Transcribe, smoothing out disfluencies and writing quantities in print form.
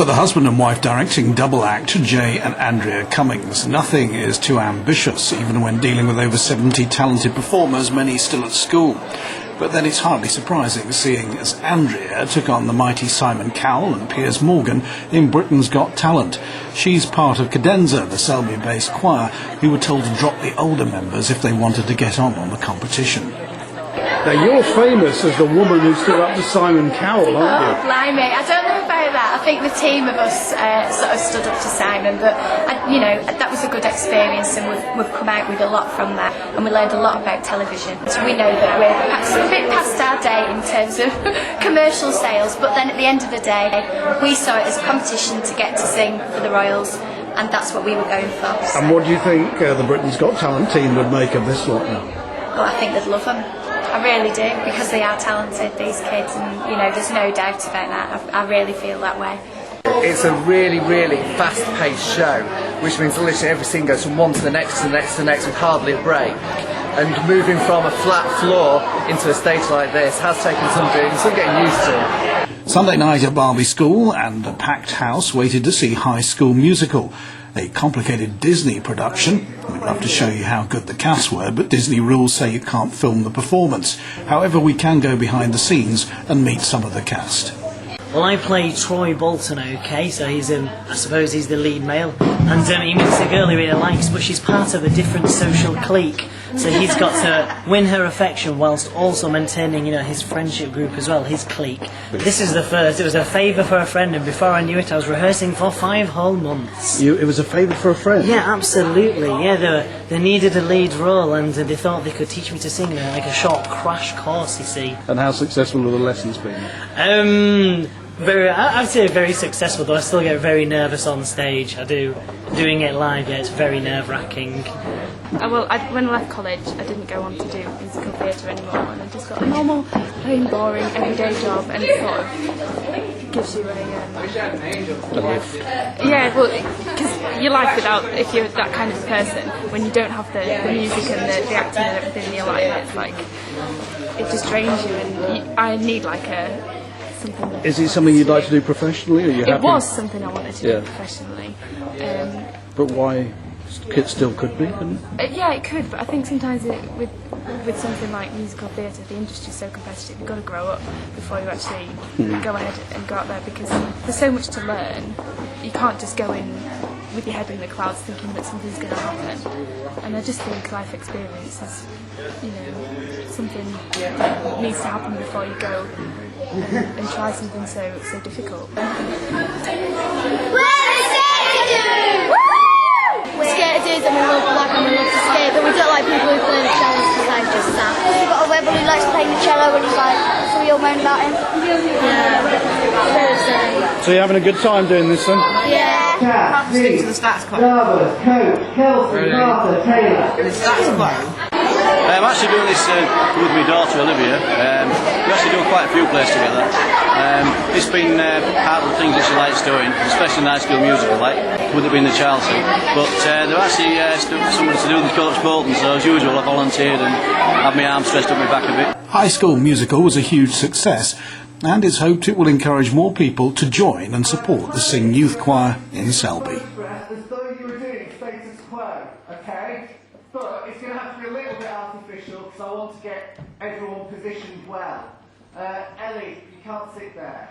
For the husband and wife directing double act, Jay and Andrea Cummings, nothing is too ambitious, even when dealing with over 70 talented performers, many still at school. But then it's hardly surprising, seeing as Andrea took on the mighty Simon Cowell and Piers Morgan in Britain's Got Talent. She's part of Cadenza, the Selby-based choir, who were told to drop the older members if they wanted to get on the competition. Now, you're famous as the woman who stood up to Simon Cowell, aren't you? Oh, blimey. I don't know about that. I think the team of us sort of stood up to Simon, but, that was a good experience, and we've come out with a lot from that, and we learned a lot about television. So we know that we're a bit past our day in terms of commercial sales, but then at the end of the day, we saw it as a competition to get to sing for the Royals, and that's what we were going for. So. And what do you think the Britain's Got Talent team would make of this lot now? Well, I think they'd love them. I really do, because they are talented, these kids, and there's no doubt about that. I really feel that way. It's a really, really fast-paced show, which means literally every scene goes from one to the next to the next to the next with hardly a break. And moving from a flat floor into a stage like this has taken some doing, some getting used to. Sunday night at Barlby School, and a packed house waited to see High School Musical, a complicated Disney production. We'd love to show you how good the cast were, but Disney rules say you can't film the performance. However, we can go behind the scenes and meet some of the cast. Well, I play Troy Bolton, so he's, I suppose he's the lead male, and he meets a girl he really likes, but she's part of a different social clique, so he's got to win her affection whilst also maintaining, his friendship group as well, his clique. This is the first. It was a favour for a friend, and before I knew it, I was rehearsing for 5 whole months. It was a favour for a friend? Yeah, absolutely. Yeah, they needed a lead role, and they thought they could teach me to sing, like a short crash course, you see. And how successful have the lessons been? I'd say very successful, though I still get very nervous on stage. I do. Doing it live, it's very nerve-wracking. When I left college, I didn't go on to do musical theatre anymore, and I just got a normal, plain, boring, everyday job, and it sort of gives you because your life if you're that kind of person, when you don't have the music and the acting and everything in your life, it's like, it just drains you, and I need something. Is it something you'd like to do professionally? Or are you happy? It was something I wanted to do professionally. But why? It still could be, couldn't it? Yeah, it could, but I think sometimes with something like musical theatre, the industry's so competitive, you've got to grow up before you actually go ahead and go out there, because there's so much to learn. You can't just go in with your head in the clouds thinking that something's going to happen. And I just think life experience is, something that needs to happen before you go and try something so difficult. We're skaters and we love to skate, but we don't like people who play the cello because they're just sad. We've got a rebel who likes playing the cello and he's like, so we all moan about him. Yeah. So you're having a good time doing this then? Yeah. Cat, Steve, Garber, Coach, Kelsey, Carter, Taylor. The status quo. I'm actually doing this with my daughter Olivia. We actually do quite a few plays together. It's been part of the things that she likes doing, especially in High School Musical, with it being the child thing. But they're actually someone to do with Coach Bolton, so as usual I volunteered and had my arms stretched up my back a bit. High School Musical was a huge success, and it's hoped it will encourage more people to join and support the Sing Youth Choir in Selby. As though you were doing status quo, okay? But it's going to have to be a little bit artificial because I want to get everyone positioned well. Ellie, you can't sit there.